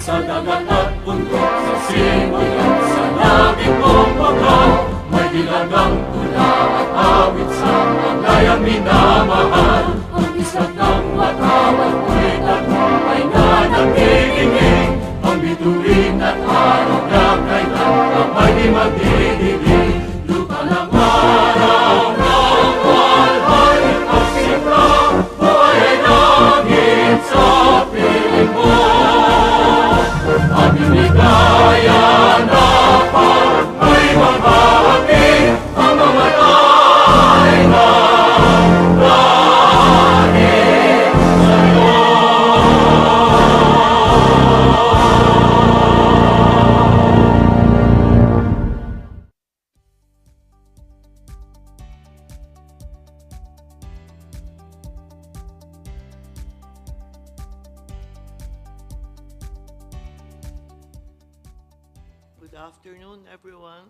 Sa dagat at bundok, sa simulot, sa langit mong bagaw, may dilagang tula at awit sa paglayang minamahal. Ang isang ng matawal, ulit at ay nanagigingin, ang bituin at araw na kailan ang may di magdidilig. Lupa ng araw ng walhari at sipra, buhay ay langit sa piling mo. Aming ligaya na pa ay maghahati ang mga tay na langit sa'yo. Good afternoon, everyone.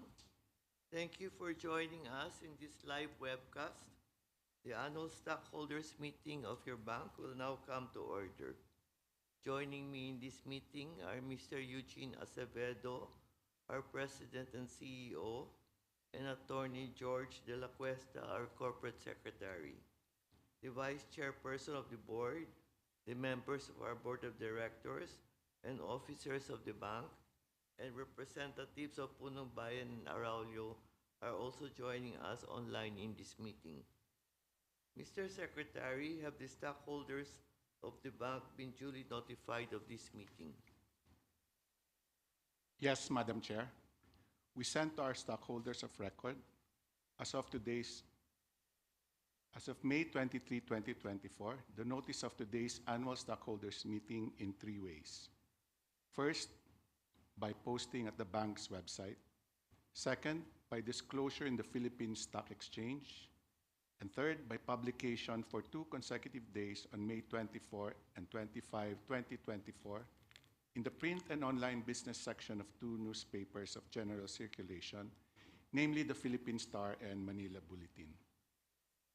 Thank you for joining us in this live webcast. The annual stockholders meeting of your bank will now come to order. Joining me in this meeting are Mr. Eugene Acevedo, our President and CEO, and Attorney George De La Cuesta, our Corporate Secretary. The Vice Chairperson of the Board, the members of our Board of Directors, and officers of the bank, and representatives of Punong Bayan and Araulio are also joining us online in this meeting. Mr. Secretary, have the stockholders of the bank been duly notified of this meeting? Yes, Madam Chair. We sent to our stockholders of record as of May 23, 2024, the notice of today's annual stockholders meeting in 3 ways. First, by posting at the bank's website. Second, by disclosure in the Philippine Stock Exchange. And third, by publication for 2 consecutive days on May 24 and 25, 2024, in the print and online business section of 2 newspapers of general circulation, namely the Philippine Star and Manila Bulletin.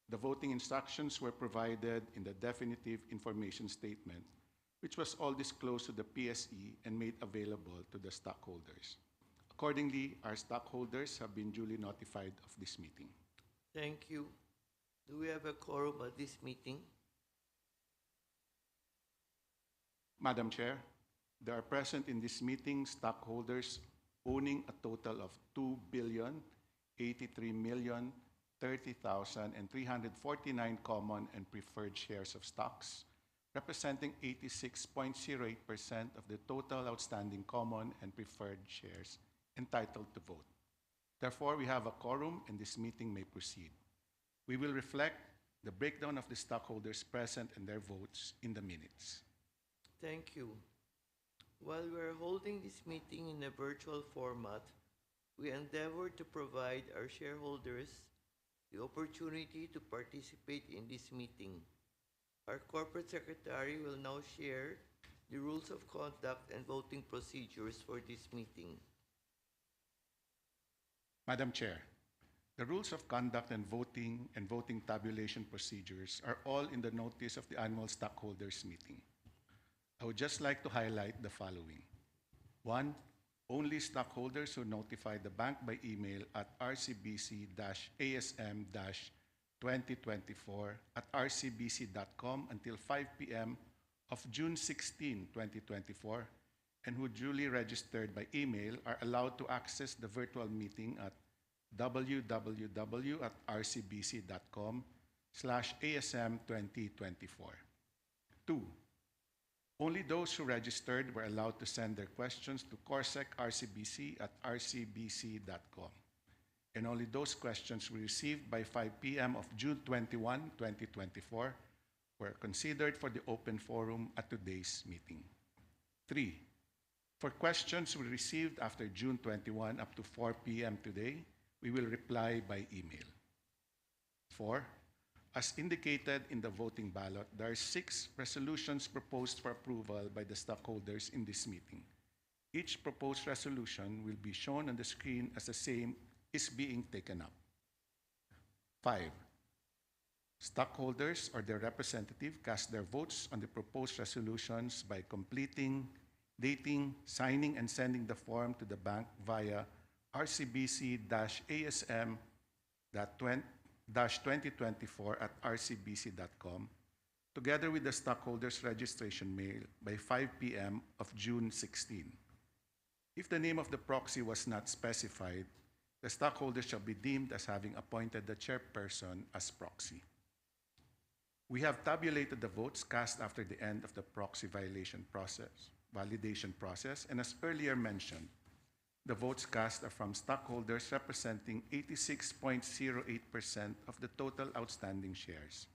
The voting instructions were provided in the definitive information statement, which was all disclosed to the PSE and made available to the stockholders. Accordingly, our stockholders have been duly notified of this meeting. Thank you. Do we have a quorum at this meeting? Madam Chair, there are present in this meeting stockholders owning a total of 2,083,030,349 common and preferred shares of stocks, representing 86.08% of the total outstanding common and preferred shares entitled to vote. Therefore, we have a quorum and this meeting may proceed. We will reflect the breakdown of the stockholders present and their votes in the minutes. Thank you. While we are holding this meeting in a virtual format, we endeavor to provide our shareholders the opportunity to participate in this meeting. Our Corporate Secretary will now share the rules of conduct and voting procedures for this meeting. Madam Chair, the rules of conduct and voting tabulation procedures are all in the notice of the annual stockholders meeting. I would just like to highlight the following. 1. Only stockholders who notify the bank by email at rcbc-asm-2024@rcbc.com until 5 p.m. of June 16, 2024, and who duly registered by email are allowed to access the virtual meeting at www.rcbc.com/asm2024. 2. Only those who registered were allowed to send their questions to corsec@rcbc.com. And only those questions we received by 5 p.m. of June 21, 2024 were considered for the open forum at today's meeting. 3. For questions we received after June 21 up to 4 p.m. today, we will reply by email. 4. As indicated in the voting ballot, there are 6 resolutions proposed for approval by the stockholders in this meeting. Each proposed resolution will be shown on the screen as the same is being taken up. 5. Stockholders or their representative cast their votes on the proposed resolutions by completing dating, signing, and sending the form to the bank via RCBC-ASM-2024 at rcbc.com, together with the stockholders' registration mail by 5 p.m. of June 16. If the name of the proxy was not specified, the stockholder shall be deemed as having appointed the chairperson as proxy. We have tabulated the votes cast after the end of the proxy validation process, and as earlier mentioned, the votes cast are from stockholders representing 86.08% of the total outstanding shares.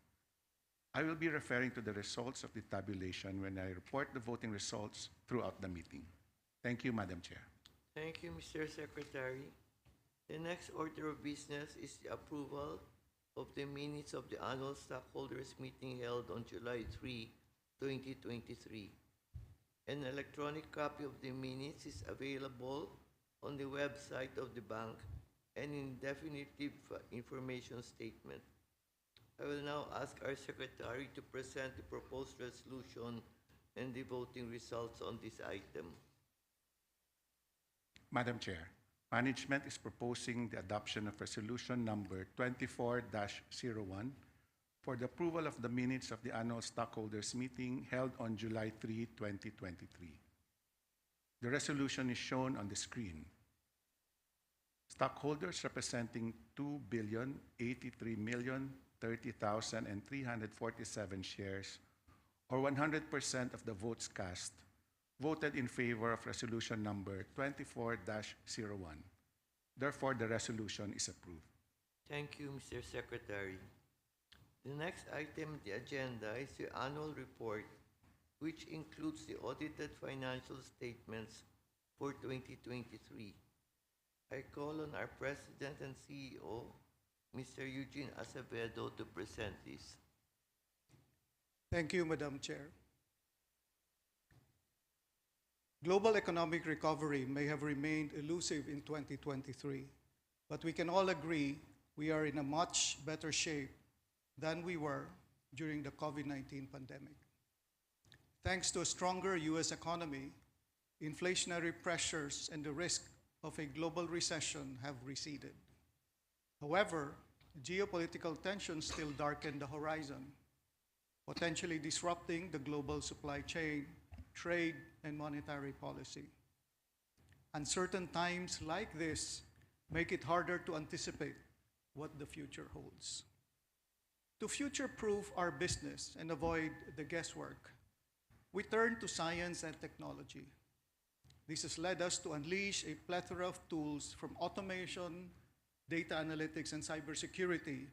I will be referring to the results of the tabulation when I report the voting results throughout the meeting. Thank you, Madam Chair. Thank you, Mr. Secretary. The next order of business is the approval of the minutes of the annual stockholders meeting held on July 3, 2023. An electronic copy of the minutes is available on the website of the bank and in definitive information statement. I will now ask our secretary to present the proposed resolution and the voting results on this item. Madam Chair, management is proposing the adoption of resolution number 24-01 for the approval of the minutes of the annual stockholders meeting held on July 3, 2023. The resolution is shown on the screen. Stockholders representing 2,083,030,347 shares, or 100% of the votes cast, voted in favor of resolution number 24-01. Therefore, the resolution is approved. Thank you, Mr. Secretary. The next item on the agenda is the annual report, which includes the audited financial statements for 2023. I call on our President and CEO, Mr. Eugene Acevedo, to present this. Thank you, Madam Chair. Global economic recovery may have remained elusive in 2023, but we can all agree we are in a much better shape than we were during the COVID-19 pandemic. Thanks to a stronger U.S. economy, inflationary pressures and the risk of a global recession have receded. However, geopolitical tensions still darken the horizon, potentially disrupting the global supply chain, trade, and monetary policy. Uncertain times like this make it harder to anticipate what the future holds. To future-proof our business and avoid the guesswork, we turn to science and technology. This has led us to unleash a plethora of tools from automation, data analytics, and cybersecurity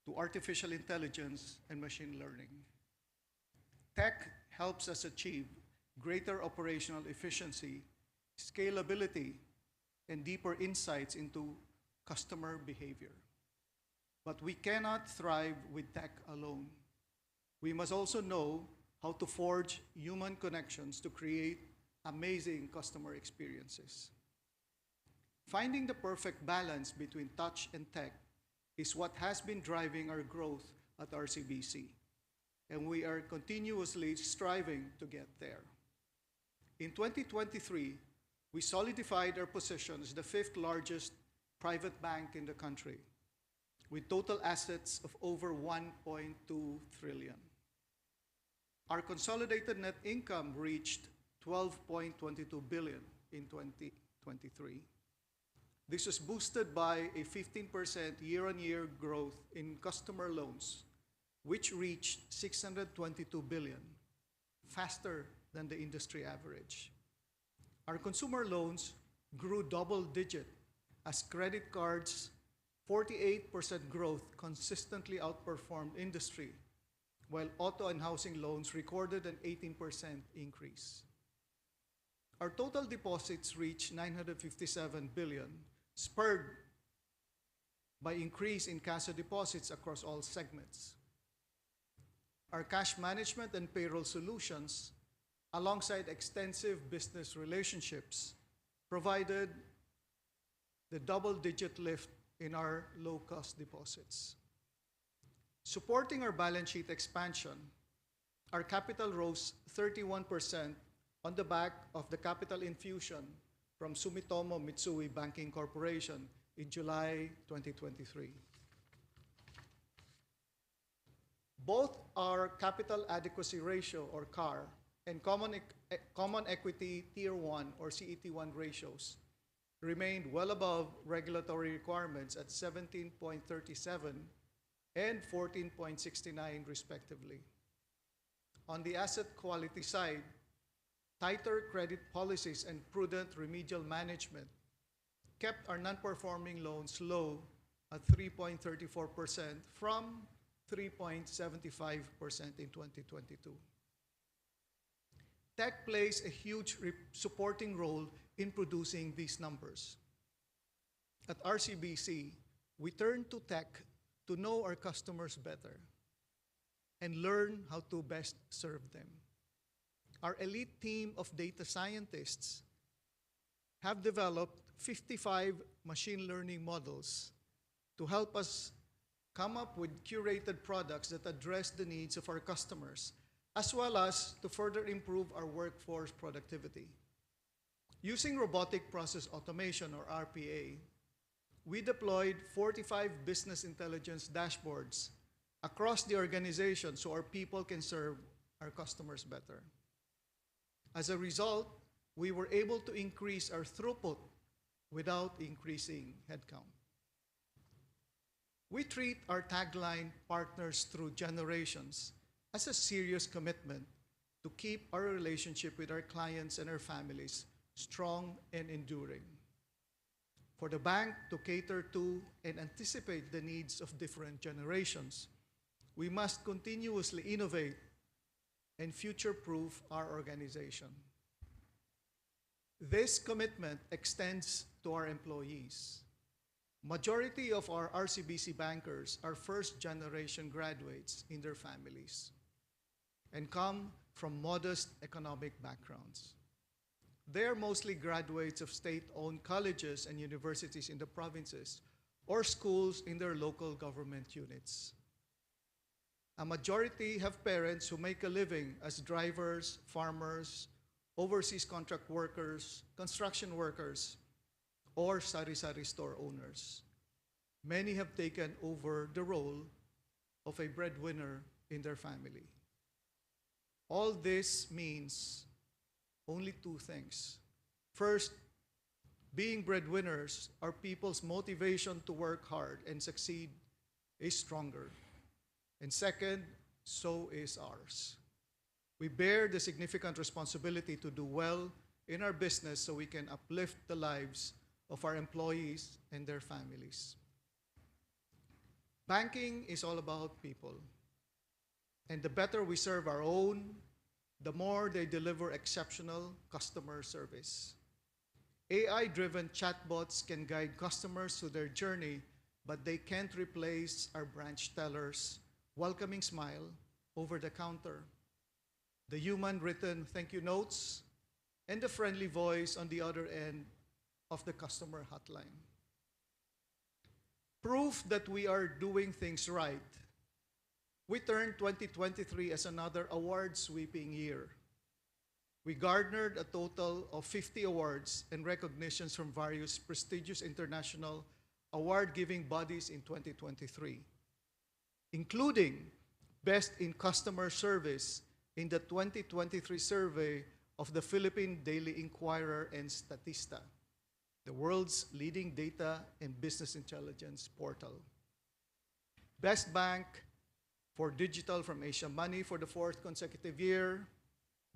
to artificial intelligence and machine learning. Tech helps us achieve greater operational efficiency, scalability, and deeper insights into customer behavior. But we cannot thrive with tech alone. We must also know how to forge human connections to create amazing customer experiences. Finding the perfect balance between touch and tech is what has been driving our growth at RCBC, and we are continuously striving to get there. In 2023, we solidified our position as the fifth largest private bank in the country, with total assets of over 1.2 trillion. Our consolidated net income reached 12.22 billion in 2023. This was boosted by a 15% year-on-year growth in customer loans, which reached 622 billion, faster than the industry average. Our consumer loans grew double-digit as credit cards' 48% growth consistently outperformed industry, while auto and housing loans recorded an 18% increase. Our total deposits reached 957 billion, spurred by increase in CASA deposits across all segments. Our cash management and payroll solutions, alongside extensive business relationships, provided the double-digit lift in our low-cost deposits. Supporting our balance sheet expansion, our capital rose 31% on the back of the capital infusion from Sumitomo Mitsui Banking Corporation in July 2023. Both our capital adequacy ratio, or CAR, and common equity tier 1, or CET1 ratios remained well above regulatory requirements at 17.37 and 14.69 respectively. On the asset quality side, tighter credit policies and prudent remedial management kept our non-performing loans low at 3.34% from 3.75% in 2022. Tech plays a huge supporting role in producing these numbers. At RCBC, we turn to tech to know our customers better and learn how to best serve them. Our elite team of data scientists have developed 55 machine learning models to help us come up with curated products that address the needs of our customers, as well as to further improve our workforce productivity. Using robotic process automation, or RPA, we deployed 45 business intelligence dashboards across the organization so our people can serve our customers better. As a result, we were able to increase our throughput without increasing headcount. We treat our tagline, "Partners Through Generations," as a serious commitment to keep our relationship with our clients and our families strong and enduring. For the bank to cater to and anticipate the needs of different generations, we must continuously innovate and future-proof our organization. This commitment extends to our employees. Majority of our RCBC bankers are first-generation graduates in their families and come from modest economic backgrounds. They are mostly graduates of state-owned colleges and universities in the provinces or schools in their local government units. A majority have parents who make a living as drivers, farmers, overseas contract workers, construction workers, or sari-sari store owners. Many have taken over the role of a breadwinner in their family. All this means only two things. First, being breadwinners, our people's motivation to work hard and succeed is stronger. And second, so is ours. We bear the significant responsibility to do well in our business so we can uplift the lives of our employees and their families. Banking is all about people. And the better we serve our own, the more they deliver exceptional customer service. AI-driven chatbots can guide customers through their journey, but they can't replace our branch tellers' welcoming smile over the counter, the human-written thank you notes, and the friendly voice on the other end of the customer hotline. Proof that we are doing things right. We turned 2023 as another award-sweeping year. We garnered a total of 50 awards and recognitions from various prestigious international award-giving bodies in 2023, including Best in Customer Service in the 2023 survey of the Philippine Daily Inquirer and Statista, the world's leading data and business intelligence portal. Best Bank for Digital from Asia Money for the 4th consecutive year,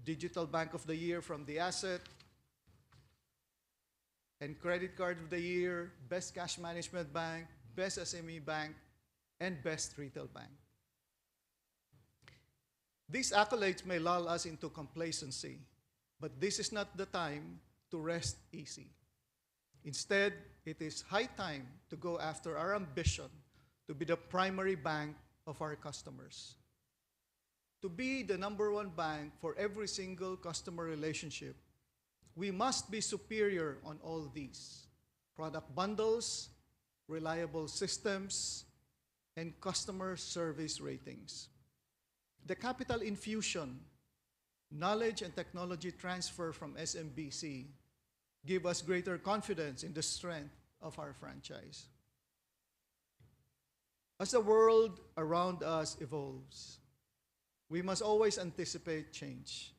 Digital Bank of the Year from The Asset, and Credit Card of the Year, Best Cash Management Bank, Best SME Bank, and Best Retail Bank. These accolades may lull us into complacency, but this is not the time to rest easy. Instead, it is high time to go after our ambition to be the primary bank of our customers. To be the #1 bank for every single customer relationship, we must be superior on all these: product bundles, reliable systems, and customer service ratings. The capital infusion knowledge and technology transfer from SMBC give us greater confidence in the strength of our franchise. As the world around us evolves, we must always anticipate change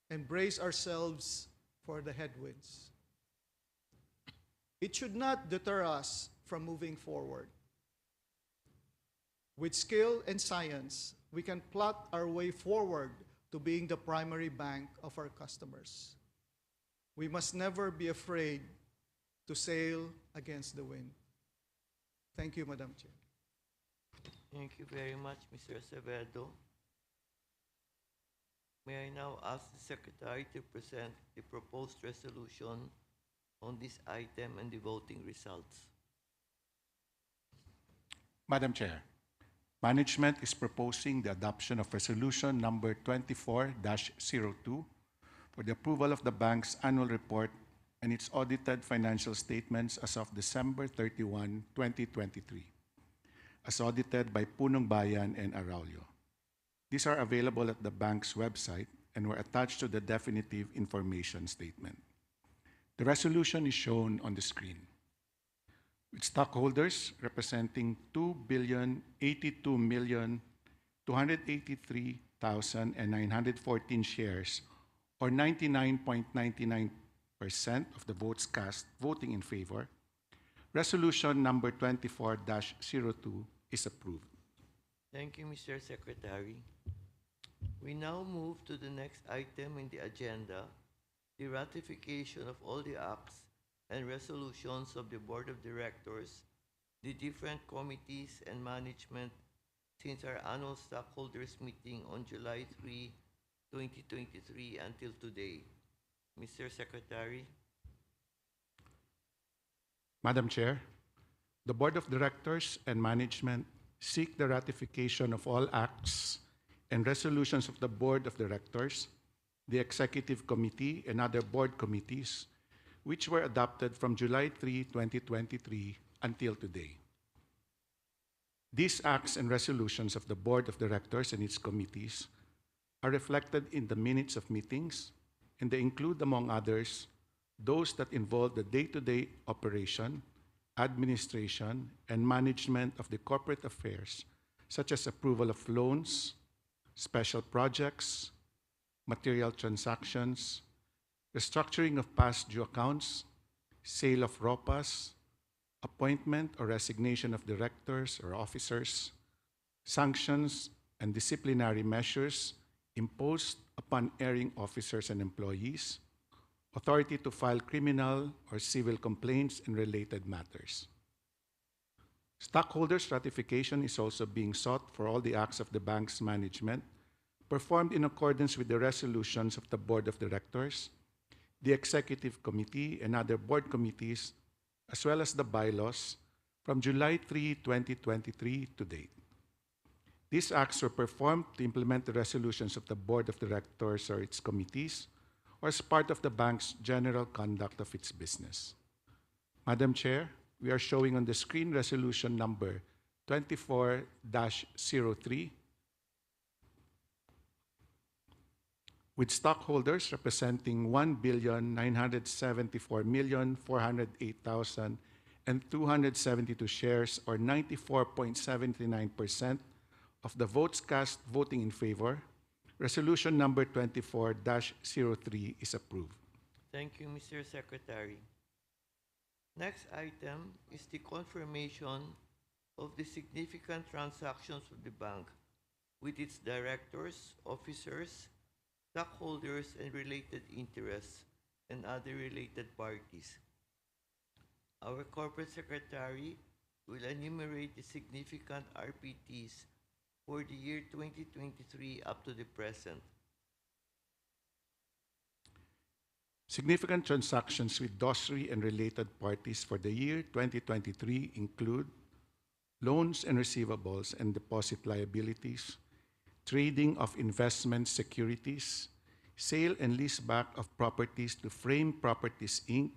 and brace ourselves for the headwinds. It should not deter us from moving forward. With skill and science, we can plot our way forward to being the primary bank of our customers. We must never be afraid to sail against the wind. Thank you, Madam Chair. Thank you very much, Mr. Acevedo. May I now ask the Secretary to present the proposed resolution on this item and the voting results? Madam Chair, Management is proposing the adoption of Resolution Number 24-02 for the approval of the bank's annual report and its audited financial statements as of December 31, 2023, as audited by Punong Bayan and Araulio. These are available at the bank's website and were attached to the definitive information statement. The resolution is shown on the screen, with stockholders representing 2,082,283,914 shares, or 99.99% of the votes cast voting in favor. Resolution number 24-02 is approved. Thank you, Mr. Secretary. We now move to the next item in the agenda, the ratification of all the acts and resolutions of the Board of Directors, the different committees and management since our annual stockholders meeting on July 3, 2023 until today. Mr. Secretary. Madam Chair, the Board of Directors and Management seek the ratification of all acts and resolutions of the Board of Directors, the Executive Committee, and other board committees, which were adopted from July 3, 2023 until today. These acts and resolutions of the Board of Directors and its committees are reflected in the minutes of meetings, and they include, among others, those that involve the day-to-day operation, administration, and management of the corporate affairs, such as approval of loans, special projects, material transactions, restructuring of past due accounts, sale of ROPAs, appointment or resignation of directors or officers, sanctions and disciplinary measures imposed upon erring officers and employees, authority to file criminal or civil complaints and related matters. Stockholders' ratification is also being sought for all the acts of the bank's management performed in accordance with the resolutions of the Board of Directors, the Executive Committee, and other board committees, as well as the bylaws from July 3, 2023 to date. These acts were performed to implement the resolutions of the Board of Directors or its committees, or as part of the bank's general conduct of its business. Madam Chair, we are showing on the screen resolution number 24-03, with stockholders representing 1,974,408,272 shares, or 94.79% of the votes cast voting in favor. Resolution number 24-03 is approved. Thank you, Mr. Secretary. Next item is the confirmation of the significant transactions of the bank with its directors, officers, stockholders, and related interests, and other related parties. Our Corporate Secretary will enumerate the significant RPTs for the year 2023 up to the present. Significant transactions with DOSRI and related parties for the year 2023 include loans and receivables and deposit liabilities, trading of investment securities, sale and leaseback of properties to Frame Properties, Inc.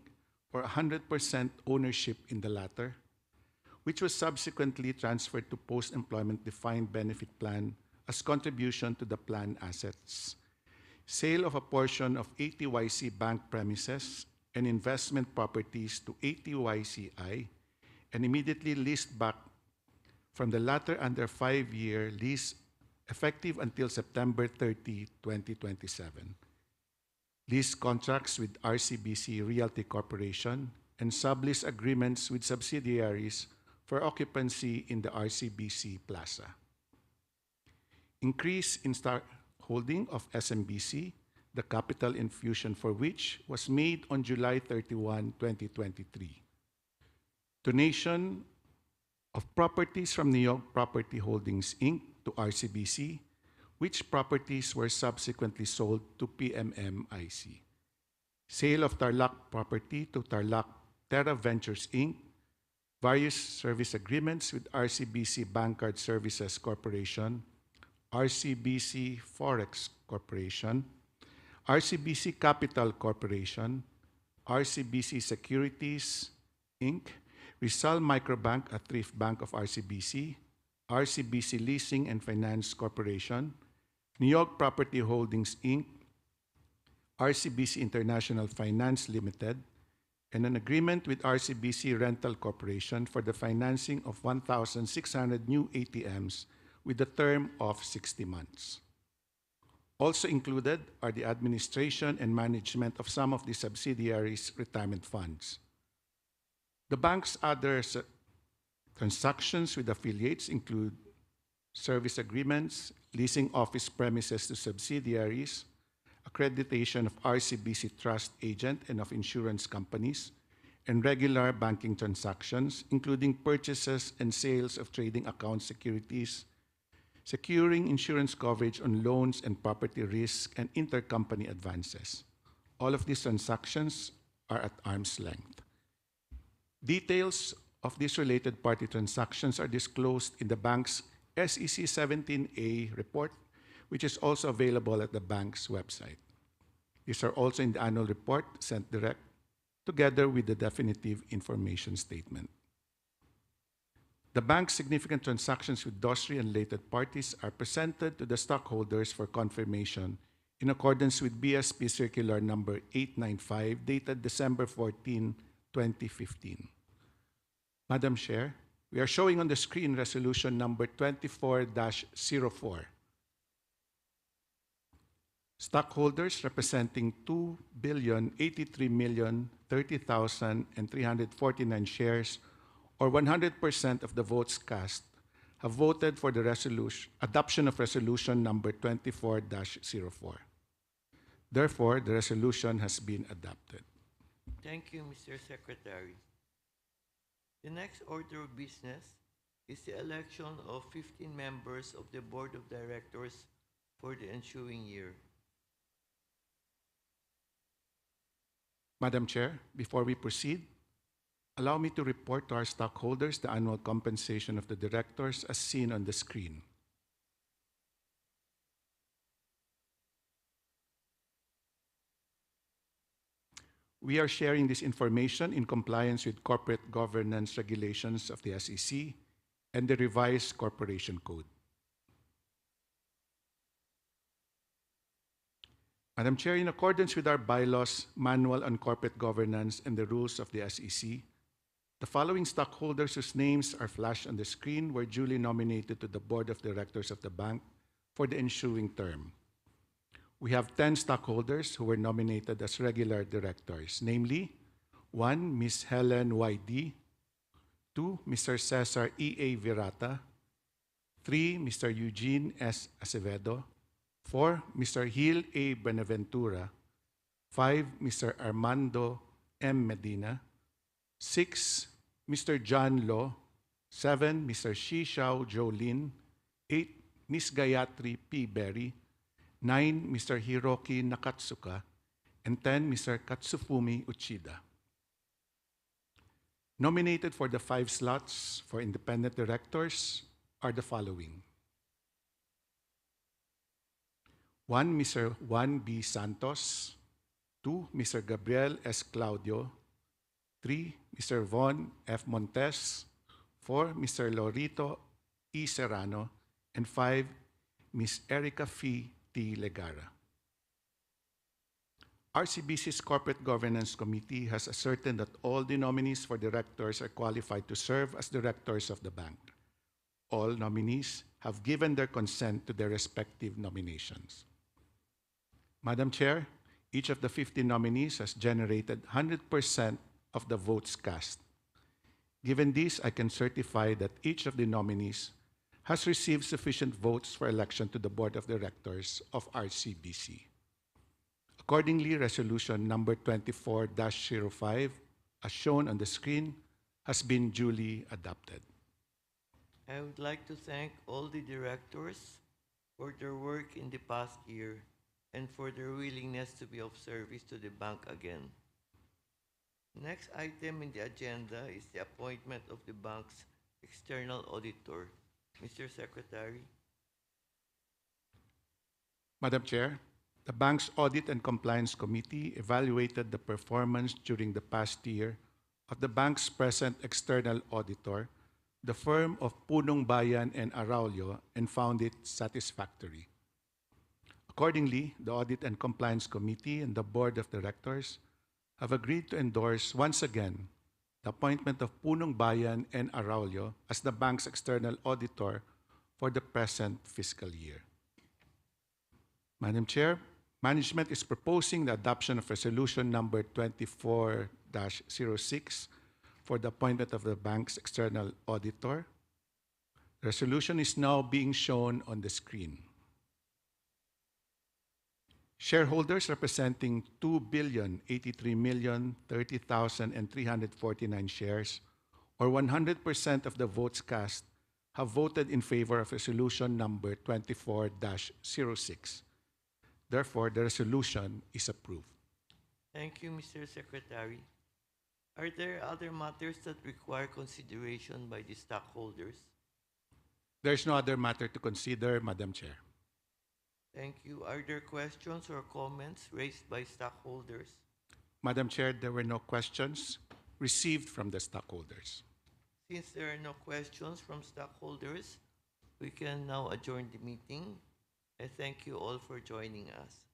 for 100% ownership in the latter, which was subsequently transferred to Post-Employment Defined Benefit Plan as contribution to the plan assets. sale of a portion of ATYC Bank premises and investment properties to ATYCI, and immediately leased back from the latter under 5-year lease effective until September 30, 2027. Lease contracts with RCBC Realty Corporation and sublease agreements with subsidiaries for occupancy in the RCBC Plaza. Increase in stock holding of SMBC, the capital infusion for which was made on July 31, 2023. Donation of properties from New York Property Holdings, Inc. to RCBC, which properties were subsequently sold to PMMIC. Sale of Tarlac property to Tarlac Terra Ventures, Inc. Various service agreements with RCBC Bankcard Services Corporation, RCBC Forex Corporation, RCBC Capital Corporation, RCBC Securities, Inc., Rizal Microbank, a thrift bank of RCBC, RCBC Leasing and Finance Corporation, New York Property Holdings, Inc., RCBC International Finance Limited, and an agreement with RCBC Rental Corporation for the financing of 1,600 new ATMs with a term of 60 months. Also included are the administration and management of some of the subsidiaries' retirement funds. The bank's other transactions with affiliates include service agreements, leasing office premises to subsidiaries, accreditation of RCBC trust agent and of insurance companies, and regular banking transactions, including purchases and sales of trading account securities, securing insurance coverage on loans and property risk, and intercompany advances. All of these transactions are at arm's length. Details of these related party transactions are disclosed in the bank's SEC 17A report, which is also available at the bank's website. These are also in the annual report sent direct, together with the definitive information statement. The bank's significant transactions with DOSRI and related parties are presented to the stockholders for confirmation in accordance with BSP Circular Number 895, dated December 14, 2015. Madam Chair, we are showing on the screen resolution number 24-04. Stockholders representing 2,083,030,349 shares, or 100% of the votes cast, have voted for the adoption of resolution number 24-04. Therefore, the resolution has been adopted. Thank you, Mr. Secretary. The next order of business is the election of 15 members of the Board of Directors for the ensuing year. Madam Chair, before we proceed, allow me to report to our stockholders the annual compensation of the directors as seen on the screen. We are sharing this information in compliance with corporate governance regulations of the SEC and the revised Corporation Code. Madam Chair, in accordance with our bylaws, manual on corporate governance, and the rules of the SEC, the following stockholders whose names are flashed on the screen were duly nominated to the Board of Directors of the bank for the ensuing term. We have 10 stockholders who were nominated as regular directors, namely 1, Ms. Helen Y.D., 2, Mr. Cesar E.A. Virata, 3, Mr. Eugene S. Acevedo, 4, Mr. Gil A. Benaventura, 5, Mr. Armando M. Medina, 6, Mr. John Lo, 7, Mr. Shishao Jolin, 8, Ms. Gayatri P. Berry, 9, Mr. Hiroki Nakatsuka, and 10, Mr. Katsufumi Uchida. Nominated for the 5 slots for independent directors are the following: 1, Mr. Juan B. Santos, 2, Mr. Gabriel S. Claudio, 3, Mr. Von F. Montes, 4, Mr. Lorito E. Serrano, and 5, Ms. Erica F. T. Legara. RCBC's Corporate Governance Committee has ascertained that all the nominees for directors are qualified to serve as directors of the bank. All nominees have given their consent to their respective nominations. Madam Chair, each of the 15 nominees has generated 100% of the votes cast. Given this, I can certify that each of the nominees has received sufficient votes for election to the Board of Directors of RCBC. Accordingly, Resolution number 24-05, as shown on the screen, has been duly adopted. I would like to thank all the directors for their work in the past year and for their willingness to be of service to the bank again. Next item in the agenda is the appointment of the bank's external auditor. Mr. Secretary. Madam Chair, the bank's Audit and Compliance Committee evaluated the performance during the past year of the bank's present external auditor, the firm of Punong Bayan and Araulio, and found it satisfactory. Accordingly, the Audit and Compliance Committee and the Board of Directors have agreed to endorse once again the appointment of Punong Bayan and Araulio as the bank's external auditor for the present fiscal year. Madam Chair, management is proposing the adoption of Resolution number 24-06 for the appointment of the bank's external auditor. The resolution is now being shown on the screen. Shareholders representing 2,083,030,349 shares, or 100% of the votes cast, have voted in favor of Resolution number 24-06. Therefore, the resolution is approved. Thank you, Mr. Secretary. Are there other matters that require consideration by the stockholders? There is no other matter to consider, Madam Chair. Thank you. Are there questions or comments raised by stockholders? Madam Chair, there were no questions received from the stockholders. Since there are no questions from stockholders, we can now adjourn the meeting. I thank you all for joining us.